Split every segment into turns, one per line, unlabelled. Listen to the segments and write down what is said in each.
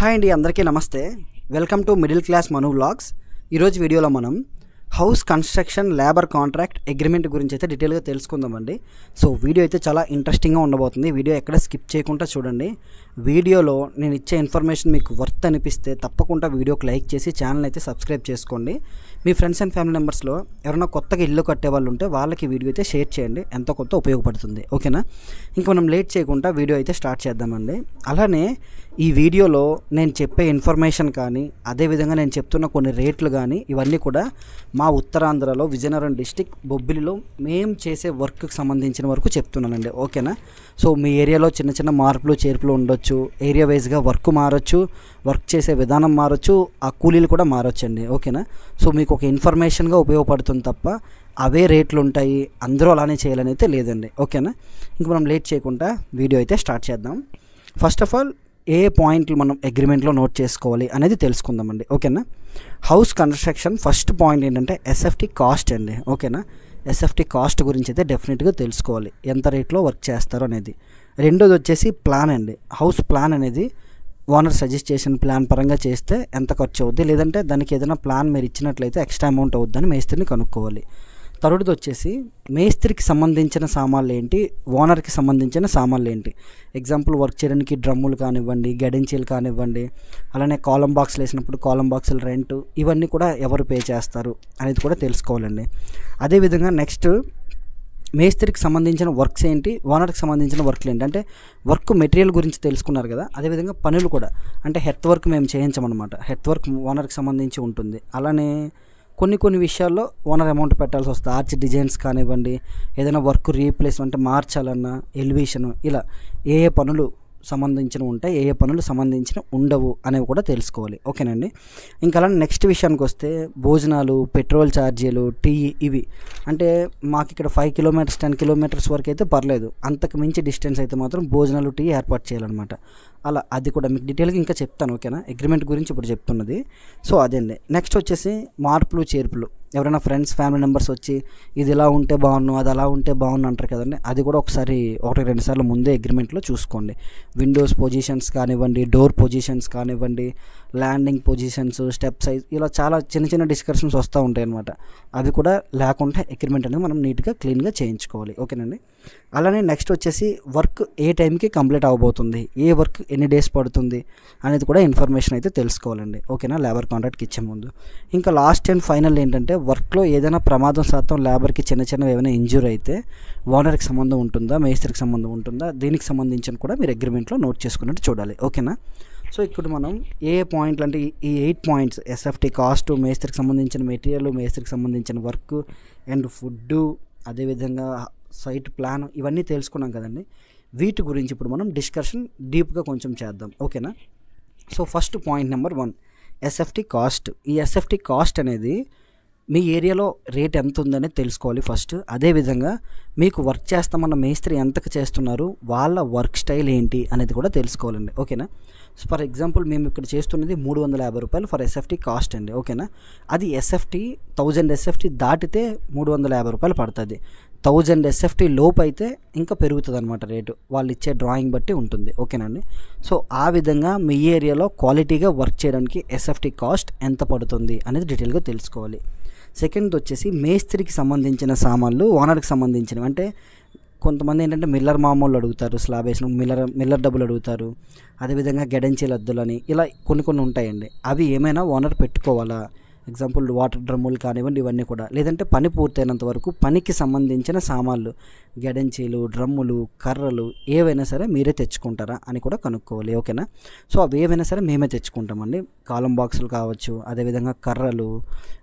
Hi అండి, అందరికీ నమస్తే. Welcome to middle class Manu vlogs. ఈరోజు వీడియోలో మనం house construction labour contract agreement గురించి అయితే డీటెయిల్గా తెలుసుకుందామండి. సో వీడియో అయితే చాలా ఇంట్రెస్టింగ్గా ఉండబోతుంది. వీడియో ఎక్కడ స్కిప్ చేయకుండా చూడండి. వీడియోలో నేను ఇచ్చే ఇన్ఫర్మేషన్ మీకు వర్త్ అనిపిస్తే తప్పకుండా వీడియోకి లైక్ చేసి ఛానల్ అయితే సబ్స్క్రైబ్ చేసుకోండి. మీ ఫ్రెండ్స్ అండ్ ఫ్యామిలీ మెంబర్స్లో ఎవరైనా కొత్తగా ఇల్లు కట్టే వాళ్ళు ఉంటే వాళ్ళకి వీడియో అయితే షేర్ చేయండి, ఎంతో కొంత ఉపయోగపడుతుంది. ఓకేనా? ఇంకా మనం లేట్ చేయకుండా వీడియో అయితే స్టార్ట్ చేద్దామండి. అలానే ఈ వీడియోలో నేను చెప్పే ఇన్ఫర్మేషన్ కానీ అదేవిధంగా నేను చెప్తున్న కొన్ని రేట్లు కానీ ఇవన్నీ కూడా మా ఉత్తరాంధ్రలో విజయనగరం డిస్టిక్ బొబ్బిలిలో మేము చేసే వర్క్కి సంబంధించిన వరకు చెప్తున్నానండి. ఓకేనా? సో మీ ఏరియాలో చిన్న చిన్న మార్పులు చేర్పులు ఉండొచ్చు, ఏరియా వైజ్గా వర్క్ మారచ్చు, వర్క్ చేసే విధానం మారచ్చు, ఆ కూలీలు కూడా మారచ్చు అండి. ఓకేనా? సో మీకు ఒక ఇన్ఫర్మేషన్గా ఉపయోగపడుతుంది తప్ప అవే రేట్లు ఉంటాయి అందరూ అలానే చేయాలని అయితే లేదండి. ఓకేనా? ఇంక మనం లేట్ చేయకుండా వీడియో అయితే స్టార్ట్ చేద్దాం. ఫస్ట్ ఆఫ్ ఆల్ ఏ పాయింట్లు మనం అగ్రిమెంట్లో నోట్ చేసుకోవాలి అనేది తెలుసుకుందామండి. ఓకేనా? హౌస్ కన్స్ట్రక్షన్ ఫస్ట్ పాయింట్ ఏంటంటే ఎస్ఎఫ్టీ కాస్ట్ అండి. ఓకేనా? ఎస్ఎఫ్టీ కాస్ట్ గురించి అయితే డెఫినెట్గా తెలుసుకోవాలి, ఎంత రేట్లో వర్క్ చేస్తారో అనేది. రెండోది వచ్చేసి ప్లాన్ అండి. హౌస్ ప్లాన్ అనేది ఓనర్ సజెస్ట్ చేసిన ప్లాన్ పరంగా చేస్తే ఎంత ఖర్చు అవుద్ది, లేదంటే దానికి ఏదైనా ప్లాన్ మీరు ఇచ్చినట్లయితే ఎక్స్ట్రా అమౌంట్ అవుద్దని మేస్త్రిని కనుక్కోవాలి. థర్డ్ది వచ్చేసి మేస్త్రికి సంబంధించిన సామాన్లు ఏంటి, ఓనర్కి సంబంధించిన సామాన్లు ఏంటి. ఎగ్జాంపుల్ వర్క్ చేయడానికి డ్రమ్ములు కానివ్వండి, గడెంచీలు కానివ్వండి, అలానే కాలం బాక్స్లు వేసినప్పుడు కాలం బాక్సుల రెంట్, ఇవన్నీ కూడా ఎవరు పే చేస్తారు అనేది కూడా తెలుసుకోవాలండి. అదేవిధంగా నెక్స్ట్ మేస్త్రికి సంబంధించిన వర్క్స్ ఏంటి, ఓనర్కి సంబంధించిన వర్క్లు ఏంటి, అంటే వర్క్ మెటీరియల్ గురించి తెలుసుకున్నారు కదా. అదేవిధంగా పనులు కూడా, అంటే హెర్త్ వర్క్ మేము చేయించమన్నమాట. హెర్త్ వర్క్ ఓనర్కి సంబంధించి ఉంటుంది. అలానే కొన్ని విషయాల్లో ఓనర్ అమౌంట్ పెట్టాల్సి వస్తుంది. ఆర్చ్ డిజైన్స్ కానివ్వండి, ఏదైనా వర్క్ రీప్లేస్మెంట్ మార్చాలన్నా, ఎలివేషను, ఇలా ఏ పనులు సంబంధించిన ఉంటాయి, ఏ పనులు సంబంధించిన ఉండవు అనేవి కూడా తెలుసుకోవాలి. ఓకేనండి? ఇంకా అలా నెక్స్ట్ విషయానికి వస్తే భోజనాలు, పెట్రోల్ ఛార్జీలు, టీ, ఇవి అంటే మాకు ఇక్కడ 5 కిలోమీటర్స్ 10 కిలోమీటర్స్ వరకు అయితే పర్లేదు, అంతకు మించి డిస్టెన్స్ అయితే మాత్రం భోజనాలు, టీ ఏర్పాటు చేయాలన్నమాట. అలా అది కూడా మీకు డీటెయిల్గా ఇంకా చెప్తాను. ఓకేనా? అగ్రిమెంట్ గురించి ఇప్పుడు చెప్తున్నది. సో అదండి. నెక్స్ట్ వచ్చేసి మార్పులు చేర్పులు. ఎవరైనా ఫ్రెండ్స్ ఫ్యామిలీ మెంబర్స్ వచ్చి ఇది ఇలా ఉంటే బాగున్నాను, అది అలా ఉంటే బాగున్నా అంటారు కదండి. అది కూడా ఒకసారి 1-2 సార్లు ముందే అగ్రిమెంట్లో చూసుకోండి. విండోస్ పొజిషన్స్ కానివ్వండి, డోర్ పొజిషన్స్ కానివ్వండి, ల్యాండింగ్ పొజిషన్స్, స్టెప్ సైజ్, ఇలా చాలా చిన్న డిస్కషన్స్ వస్తూ ఉంటాయి అన్నమాట. అవి కూడా లేకుండా అగ్రిమెంట్ అనేది మనం నీట్గా క్లీన్గా చేయించుకోవాలి. ఓకేనండి? అలానే నెక్స్ట్ వచ్చేసి వర్క్ ఏ టైంకి కంప్లీట్ అవ్వబోతుంది, ఏ వర్క్ ఎన్ని డేస్ పడుతుంది అనేది కూడా ఇన్ఫర్మేషన్ అయితే తెలుసుకోవాలండి. ఓకేనా? లేబర్ కాంట్రాక్ట్కి ఇచ్చే ముందు. ఇంకా లాస్ట్ అండ్ ఫైనల్ ఏంటంటే వర్క్లో ఏదైనా ప్రమాదం శాతం లేబర్కి చిన్న ఏమైనా ఇంజ్యూర్ అయితే ఓనర్కి సంబంధం ఉంటుందా, మేస్త్రికి సంబంధం ఉంటుందా, దీనికి సంబంధించిన కూడా మీరు అగ్రిమెంట్లో నోట్ చేసుకున్నట్టు చూడాలి. ఓకేనా? సో ఇక్కడ మనం ఏ పాయింట్లు అంటే ఈ 8 పాయింట్స్, ఎస్ఎఫ్టీ కాస్ట్, మేస్త్రికి సంబంధించిన మెటీరియల్, మేస్త్రికి సంబంధించిన వర్క్ అండ్ ఫుడ్డు, అదేవిధంగా సైట్ ప్లాన్, ఇవన్నీ తెలుసుకున్నాం కదండి. వీటి గురించి ఇప్పుడు మనం డిస్కషన్ డీప్గా కొంచెం చేద్దాం. ఓకేనా? So first point number 1, SFT cost. ఈ ఎస్ఎఫ్టీ కాస్ట్ అనేది మీ ఏరియాలో రేట్ ఎంత ఉందనేది తెలుసుకోవాలి ఫస్ట్. అదేవిధంగా మీకు వర్క్ చేస్తామన్న మేస్త్రి ఎంతకు చేస్తున్నారు, వాళ్ళ వర్క్ స్టైల్ ఏంటి అనేది కూడా తెలుసుకోవాలండి. ఓకేనా? సో ఫర్ ఎగ్జాంపుల్ మేము ఇక్కడ చేస్తున్నది 350 రూపాయలు ఫర్ ఎస్ఎఫ్టీ కాస్ట్ అండి. ఓకేనా? అది ఎస్ఎఫ్టీ 1000 ఎస్ఎఫ్టీ దాటితే 350 రూపాయలు పడుతుంది. 1000 ఎస్ఎఫ్టీ లోపు అయితే ఇంకా పెరుగుతుంది అనమాట రేటు, వాళ్ళు ఇచ్చే డ్రాయింగ్ బట్టి ఉంటుంది. ఓకేనండి? సో ఆ విధంగా మీ ఏరియాలో క్వాలిటీగా వర్క్ చేయడానికి ఎస్ఎఫ్టీ కాస్ట్ ఎంత పడుతుంది అనేది డీటెయిల్గా తెలుసుకోవాలి. సెకండ్ వచ్చేసి మేస్త్రికి సంబంధించిన సామాన్లు, ఓనర్కి సంబంధించినవి. అంటే కొంతమంది ఏంటంటే మిల్లర్ మామూలు అడుగుతారు, స్లాబ్ వేసిన మిల్లర్ డబ్బులు అడుగుతారు, అదేవిధంగా గెడంచీల అద్దులని, ఇలా కొన్ని ఉంటాయండి. అవి ఏమైనా ఓనర్ పెట్టుకోవాలా? ఎగ్జాంపుల్ వాటర్ డ్రమ్ములు కానివ్వండి, ఇవన్నీ కూడా. లేదంటే పని పూర్తయినంత వరకు పనికి సంబంధించిన సామాన్లు, గెడంచీలు, డ్రమ్ములు, కర్రలు ఏవైనా సరే మీరే తెచ్చుకుంటారా అని కూడా కనుక్కోవాలి. ఓకేనా? సో అవి ఏవైనా సరే మేమే తెచ్చుకుంటామండి. కాలం బాక్సులు కావచ్చు, అదేవిధంగా కర్రలు,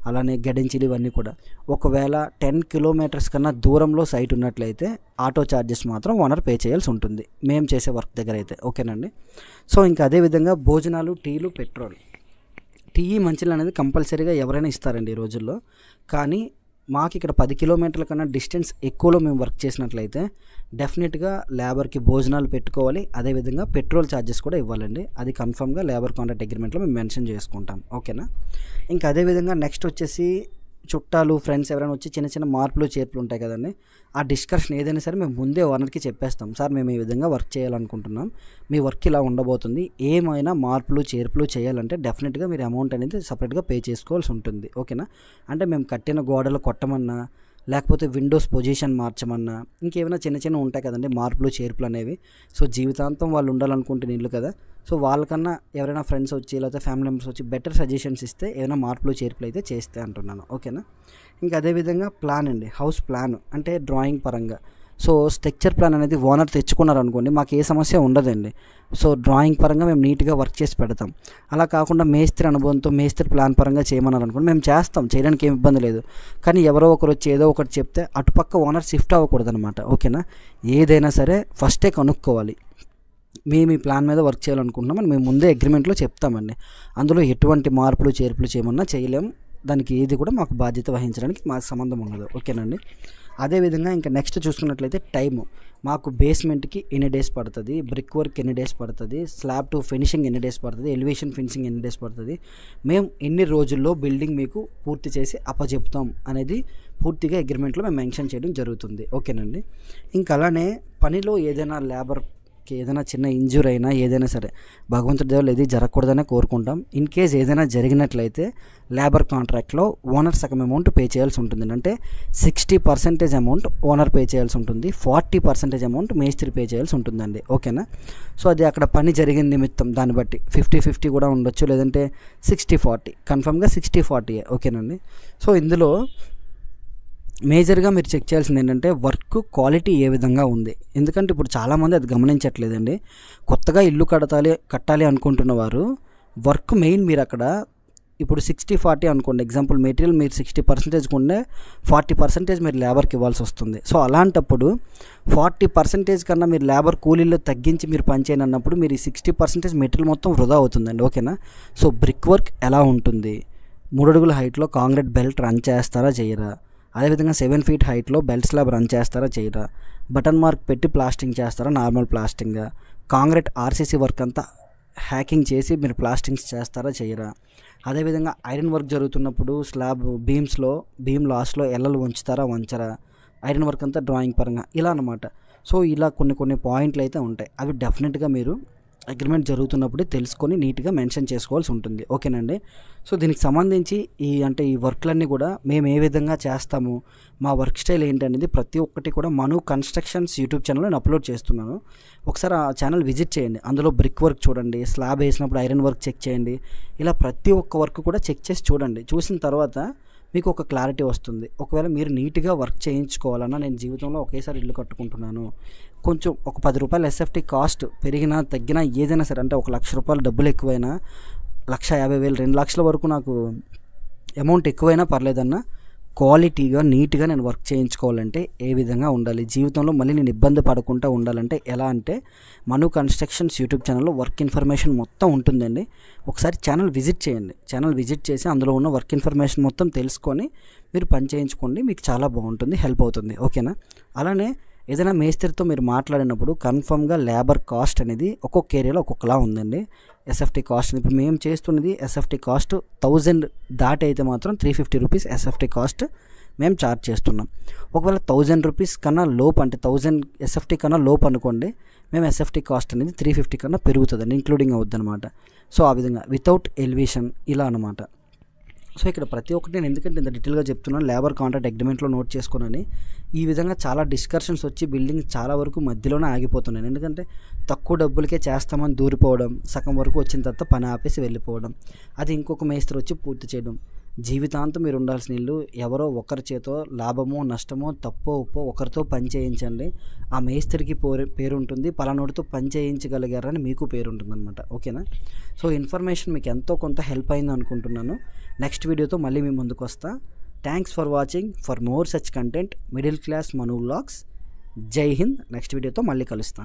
అలానే గెడంచీలు, ఇవన్నీ కూడా. ఒకవేళ 10 కిలోమీటర్స్ కన్నా దూరంలో సైట్ ఉన్నట్లయితే ఆటో ఛార్జెస్ మాత్రం ఓనర్ పే చేయాల్సి ఉంటుంది మేము చేసే వర్క్ దగ్గర అయితే. ఓకేనండి? సో ఇంకా అదేవిధంగా భోజనాలు, టీలు, పెట్రోల్, టీ, మంచిలు అనేది కంపల్సరీగా ఎవరైనా ఇస్తారండి ఈ రోజుల్లో. కానీ మాకు ఇక్కడ 10 కిలోమీటర్ల కన్నా డిస్టెన్స్ ఎక్కువలో మేము వర్క్ చేసినట్లయితే డెఫినెట్గా లేబర్కి భోజనాలు పెట్టుకోవాలి, అదేవిధంగా పెట్రోల్ ఛార్జెస్ కూడా ఇవ్వాలండి. అది కన్ఫర్మ్గా లేబర్ కాంట్రాక్ట్ అగ్రిమెంట్లో మేము మెన్షన్ చేసుకుంటాం. ఓకేనా? ఇంకా అదేవిధంగా నెక్స్ట్ వచ్చేసి చుట్టాలు ఫ్రెండ్స్ ఎవరైనా వచ్చి చిన్న చిన్న మార్పులు చేర్పులు ఉంటాయి కదండి, ఆ డిస్కషన్ ఏదైనా సరే మేము ముందే ఓనర్కి చెప్పేస్తాం. సార్ మేము ఈ విధంగా వర్క్ చేయాలనుకుంటున్నాం, మీ వర్క్ ఇలా ఉండబోతుంది, ఏమైనా మార్పులు చేర్పులు చేయాలంటే డెఫినెట్గా మీరు అమౌంట్ అనేది సపరేట్గా పే చేసుకోవాల్సి ఉంటుంది. ఓకేనా? అంటే మేము కట్టిన గోడలు కొట్టమన్నా, లేకపోతే విండోస్ పొజిషన్ మార్చమన్నా, ఇంకేమైనా చిన్న చిన్న ఉంటాయి కదండి మార్పులు చేర్పులు అనేవి. సో జీవితాంతం వాళ్ళు ఉండాలనుకుంటున్న ఇల్లు కదా, సో వాళ్ళకన్నా ఎవరైనా ఫ్రెండ్స్ వచ్చి లేకపోతే ఫ్యామిలీ మెంబర్స్ వచ్చి బెటర్ సజెషన్స్ ఇస్తే ఏమైనా మార్పులు చేర్పులు అయితే చేస్తే అంటున్నాను. ఓకేనా? ఇంకా అదేవిధంగా ప్లాన్ అండి, హౌస్ ప్లాన్ అంటే డ్రాయింగ్ పరంగా. సో స్ట్రక్చర్ ప్లాన్ అనేది ఓనర్ తెచ్చుకున్నారు అనుకోండి, మాకు ఏ సమస్య ఉండదండి. సో డ్రాయింగ్ పరంగా మేము నీట్గా వర్క్ చేసి పెడతాం. అలా కాకుండా మేస్త్రి అనుభవంతో మేస్త్రి ప్లాన్ పరంగా చేయమన్నారు అనుకోండి, మేము చేస్తాం, చేయడానికి ఏం ఇబ్బంది లేదు. కానీ ఎవరో ఒకరు వచ్చి ఏదో ఒకటి చెప్తే అటుపక్క ఓనర్ షిఫ్ట్ అవ్వకూడదు అనమాట. ఓకేనా? ఏదైనా సరే ఫస్టే కనుక్కోవాలి. మేము ఈ ప్లాన్ మీద వర్క్ చేయాలనుకుంటున్నామని మేము ముందే అగ్రిమెంట్లో చెప్తామండి. అందులో ఎటువంటి మార్పులు చేర్పులు చేయమన్నా చేయలేము, దానికి ఏది కూడా మాకు బాధ్యత వహించడానికి మాకు సంబంధం ఉండదు. ఓకేనండి? అదేవిధంగా ఇంకా నెక్స్ట్ చూసుకున్నట్లయితే టైము, మాకు బేస్మెంట్కి ఎన్ని డేస్ పడుతుంది, బ్రిక్ వర్క్ ఎన్ని డేస్ పడుతుంది, స్లాబ్ టు ఫినిషింగ్ ఎన్ని డేస్ పడుతుంది, ఎలివేషన్ ఫినిషింగ్ ఎన్ని డేస్ పడుతుంది, మేము ఎన్ని రోజుల్లో బిల్డింగ్ మీకు పూర్తి చేసి అప్పచెప్తాం అనేది పూర్తిగా అగ్రిమెంట్లో మేము మెన్షన్ చేయడం జరుగుతుంది. ఓకేనండి? ఇంకా అలానే పనిలో ఏదైనా లేబర్కి ఏదైనా చిన్న ఇంజూరీ అయినా ఏదైనా సరే భగవంతుడి దేవుళ్ళు ఏది జరగకూడదనే కోరుకుంటాం. ఇన్ కేస్ ఏదైనా జరిగినట్లయితే లేబర్ కాంట్రాక్ట్లో ఓనర్ సగం అమౌంట్ పే చేయాల్సి ఉంటుంది. అంటే 60% అమౌంట్ ఓనర్ పే చేయాల్సి ఉంటుంది, 40% అమౌంట్ మేస్త్రి పే చేయాల్సి ఉంటుందండి. ఓకేనా? సో అది అక్కడ పని జరిగిన నిమిత్తం దాన్ని బట్టి 50-50 కూడా ఉండొచ్చు, లేదంటే 60-40, కన్ఫర్మ్గా 60-40. ఓకేనండి? సో ఇందులో మేజర్గా మీరు చెక్ చేయాల్సింది ఏంటంటే వర్క్ క్వాలిటీ ఏ విధంగా ఉంది. ఎందుకంటే ఇప్పుడు చాలామంది అది గమనించట్లేదండి. కొత్తగా ఇల్లు కట్టాలి అనుకుంటున్న వారు వర్క్ మెయిన్ మీరు అక్కడ ఇప్పుడు 60-40 అనుకోండి, ఎగ్జాంపుల్ మెటీరియల్ మీరు 60% కొంటే 40% మీరు లేబర్కి ఇవ్వాల్సి వస్తుంది. సో అలాంటప్పుడు 40% కన్నా మీరు లేబర్ కూలీల్లో తగ్గించి మీరు పని చేయను అన్నప్పుడు మీరు ఈ 60% మెటీరియల్ మొత్తం వృధా అవుతుందండి. ఓకేనా? సో బ్రిక్ వర్క్ ఎలా ఉంటుంది, 3 అడుగుల హైట్లో కాంక్రీట్ బెల్ట్ రన్ చేస్తారా చేయరా, అదేవిధంగా 7 feet హైట్లో బెల్ట్ స్లాబ్ రన్ చేస్తారా చేయరా, బటన్ మార్క్ పెట్టి ప్లాస్టింగ్ చేస్తారా నార్మల్ ప్లాస్టింగ్గా, కాంక్రీట్ ఆర్సీసీ వర్క్ అంతా హ్యాకింగ్ చేసి మీరు ప్లాస్టింగ్స్ చేస్తారా చేయరా, అదేవిధంగా ఐరన్ వర్క్ జరుగుతున్నప్పుడు స్లాబ్ బీమ్ లాస్ట్లో ఎల్లలు ఉంచుతారా వంచరా, ఐరన్ వర్క్ అంతా డ్రాయింగ్ పరంగా ఇలా అనమాట. సో ఇలా కొన్ని పాయింట్లు అయితే ఉంటాయి, అవి డెఫినెట్గా మీరు అగ్రిమెంట్ జరుగుతున్నప్పుడే తెలుసుకొని నీట్గా మెన్షన్ చేసుకోవాల్సి ఉంటుంది. ఓకేనండి? సో దీనికి సంబంధించి ఈ వర్క్లన్నీ కూడా మేము ఏ విధంగా చేస్తాము, మా వర్క్ స్టైల్ ఏంటనేది ప్రతి ఒక్కటి కూడా మను కన్స్ట్రక్షన్స్ యూట్యూబ్ ఛానల్లో నేను అప్లోడ్ చేస్తున్నాను. ఒకసారి ఆ ఛానల్ విజిట్ చేయండి. అందులో బ్రిక్ వర్క్ చూడండి, స్లాబ్ వేసినప్పుడు ఐరన్ వర్క్ చెక్ చేయండి, ఇలా ప్రతి ఒక్క వర్క్ కూడా చెక్ చేసి చూడండి. చూసిన తర్వాత మీకు ఒక క్లారిటీ వస్తుంది. ఒకవేళ మీరు నీట్గా వర్క్ చేయించుకోవాలన్నా, నేను జీవితంలో ఒకేసారి ఇల్లు కట్టుకుంటున్నాను, కొంచెం ఒక 10 రూపాయలు ఎస్ఎఫ్టీ కాస్ట్ పెరిగినా తగ్గినా ఏదైనా సరే, అంటే 1 లక్ష రూపాయలు డబ్బులు ఎక్కువైనా, 1,50,000 2 లక్షల వరకు నాకు అమౌంట్ ఎక్కువైనా పర్లేదన్నా క్వాలిటీగా నీట్గా నేను వర్క్ చేయించుకోవాలంటే ఏ విధంగా ఉండాలి, జీవితంలో మళ్ళీ నేను ఇబ్బంది పడకుండా ఉండాలంటే ఎలా అంటే మను కన్స్ట్రక్షన్స్ యూట్యూబ్ ఛానల్లో వర్క్ ఇన్ఫర్మేషన్ మొత్తం ఉంటుందండి. ఒకసారి ఛానల్ విజిట్ చేయండి. ఛానల్ విజిట్ చేసి అందులో ఉన్న వర్క్ ఇన్ఫర్మేషన్ మొత్తం తెలుసుకొని మీరు పని చేయించుకోండి, మీకు చాలా బాగుంటుంది, హెల్ప్ అవుతుంది. ఓకేనా? అలానే ఏదైనా మేస్త్రితో మీరు మాట్లాడినప్పుడు కన్ఫర్మ్గా లేబర్ కాస్ట్ అనేది ఒక్కొక్క ఏరియాలో ఒక్కొక్కలా ఉందండి. ఎస్ఎఫ్టీ కాస్ట్ ఇప్పుడు మేము చేస్తున్నది ఎస్ఎఫ్టీ కాస్ట్ 1000 దాటి అయితే మాత్రం 350 రూపీస్ ఎస్ఎఫ్టీ కాస్ట్ మేము ఛార్జ్ చేస్తున్నాం. ఒకవేళ 1000 రూపీస్ కన్నా లోపు, అంటే 1000 ఎస్ఎఫ్టీ కన్నా లోపు అనుకోండి, మేము ఎస్ఎఫ్టీ కాస్ట్ అనేది 350 కన్నా పెరుగుతుందండి, ఇంక్లూడింగ్ అవుద్ది అనమాట. సో ఆ విధంగా వితౌట్ ఎలివేషన్ ఇలా అనమాట. సో ఇక్కడ ప్రతి ఒక్కటి నేను ఎందుకంటే ఇంత డీటెయిల్గా చెప్తున్నాను, లేబర్ కాంట్రాక్ట్ అగ్రిమెంట్లో నోట్ చేసుకున్నాను. ఈ విధంగా చాలా డిస్కషన్స్ వచ్చి బిల్డింగ్ చాలా వరకు మధ్యలోనే ఆగిపోతున్నాను. ఎందుకంటే తక్కువ డబ్బులకే చేస్తామని దూరిపోవడం, సగం వరకు వచ్చిన తర్వాత పని ఆపేసి వెళ్ళిపోవడం, అది ఇంకొక మేస్త్రి వచ్చి పూర్తి చేయడం. జీవితాంతం మీరు ఉండాల్సిన ఇల్లు ఎవరో ఒకరి చేతో లాభమో నష్టమో తప్పో ఉప్పో ఒకరితో పని చేయించండి. ఆ మేస్త్రికి పేరు ఉంటుంది, పలానోడితో పని చేయించగలిగారని మీకు పేరు ఉంటుంది అనమాట. ఓకేనా? సో ఇన్ఫర్మేషన్ మీకు ఎంతో కొంత హెల్ప్ అయింది అనుకుంటున్నాను. నెక్స్ట్ వీడియోతో మళ్ళీ మీ ముందుకు వస్తా. Thanks for watching. For more such content middle class Manu vlogs. జై హింద్. నెక్స్ట్ వీడియోతో మళ్ళీ కలుస్తా.